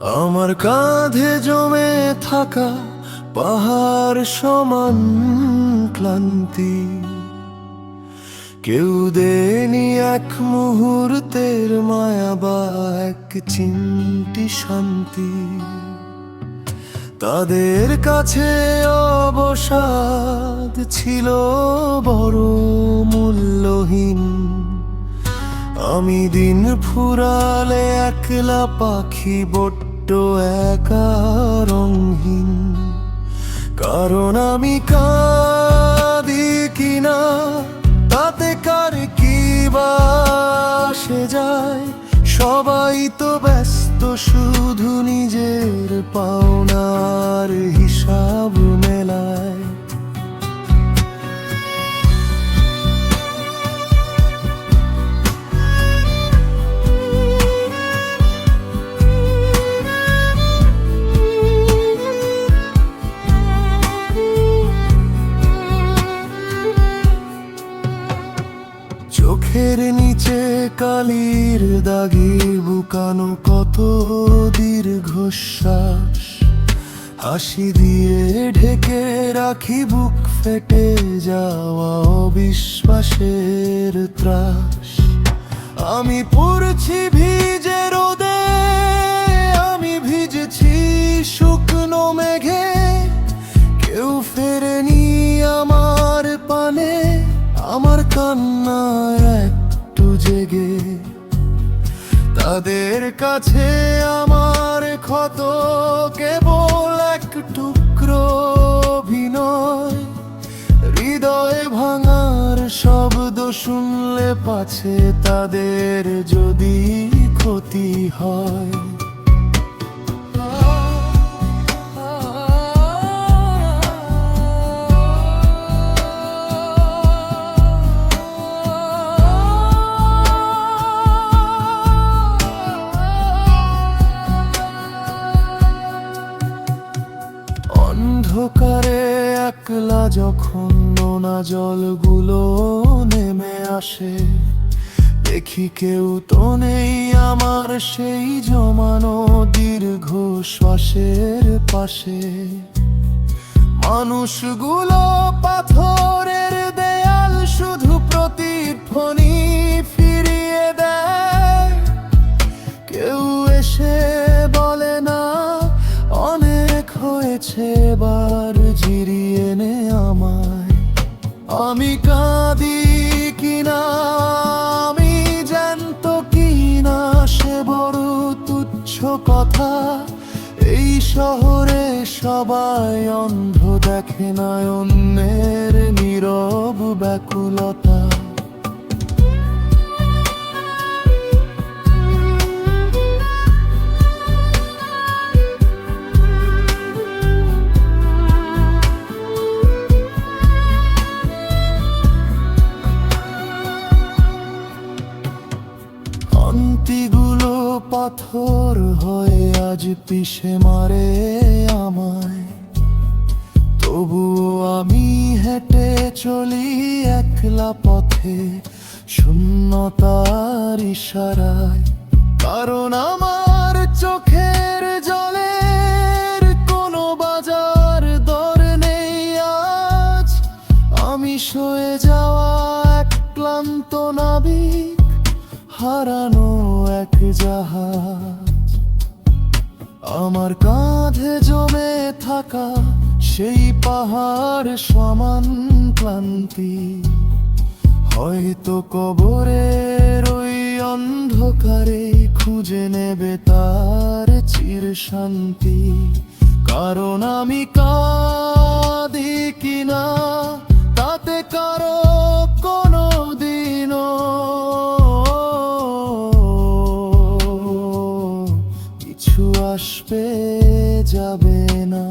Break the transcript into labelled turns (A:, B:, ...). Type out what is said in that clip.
A: আমার কাঁধে জমে থাকা পাহাড় সমান ক্লান্তি কেউ দেনি এক মুহূর্তের মায়া বা এক চিমটি শান্তি। তাদের কাছে অবসাদ ছিল বড় মূল্যহীন। আমি দিন ফুরালে একলা পাখি, বড্ড একা রঙহীন। কারণ আমি কাঁদি কিনা তাতে কার কি বা আসে যায়। সবাই তো ব্যস্ত শুধু নিজের পাওনার হিসাব মেলায়। চোখের নিচে কালির দাগে বুকানো কত দীর্ঘশ্বাস। হাসি দিয়ে ঢেকে রাখি বুক ফেটে যাওয়া অবিশ্বাসের ত্রাস। আমি পড়ছি ভিজে রোদে, আমি ভিজেছি শুকনো মেঘে। কেউ ফেরেনি আমার পানে, আমার কান্না একটু জেগে। তাদের কাছে আমার ক্ষত কেবল এক টুকরো অভিনয়। হৃদয়ে ভাঙার শব্দ শুনলে পাছে তাদের যদি ক্ষতি হয়। অন্ধকারে একলা যখন নোনা জলগুলো নেমে আসে, দেখি কেউ তো নেই আমার সেই জমানো দীর্ঘ শ্বাসের পাশে। মানুষগুলো পাথরের দেয়াল শুধু প্রতিধ্বনি ফিরিয়ে দেয়। কেউ এসে বলে না অনেক হয়েছে, এবার জিরিয়ে নে আমায়। আমি কাঁদি কিনা, আমি জ্যান্ত কিনা সে বড় তুচ্ছ কথা। এই শহরে সবাই অন্ধ, দেখে না অন্যের নীরব ব্যাকুলতা। শান্তিগুলো পাথর হয়ে আজ পিষে মারে আমায়। তবুও আমি হেঁটে চলি একলা পথে শূন্যতার ইশারায়। কারণ আমার চোখের জলের কোনো বাজার দর নেই আজ। আমি সয়ে যাওয়া এক ক্লান্ত নাবিক, হারানো এক জাহাজ। আমার কাঁধে জমে থাকা সেই পাহাড় সমান ক্লান্তি হয়তো কবরের ওই অন্ধকারে খুঁজে নেবে তার চির শান্তি। কারণ আমি কাঁদি কিনা তাতে কারো কোনো দিনও কিছু আসবে যাবে না।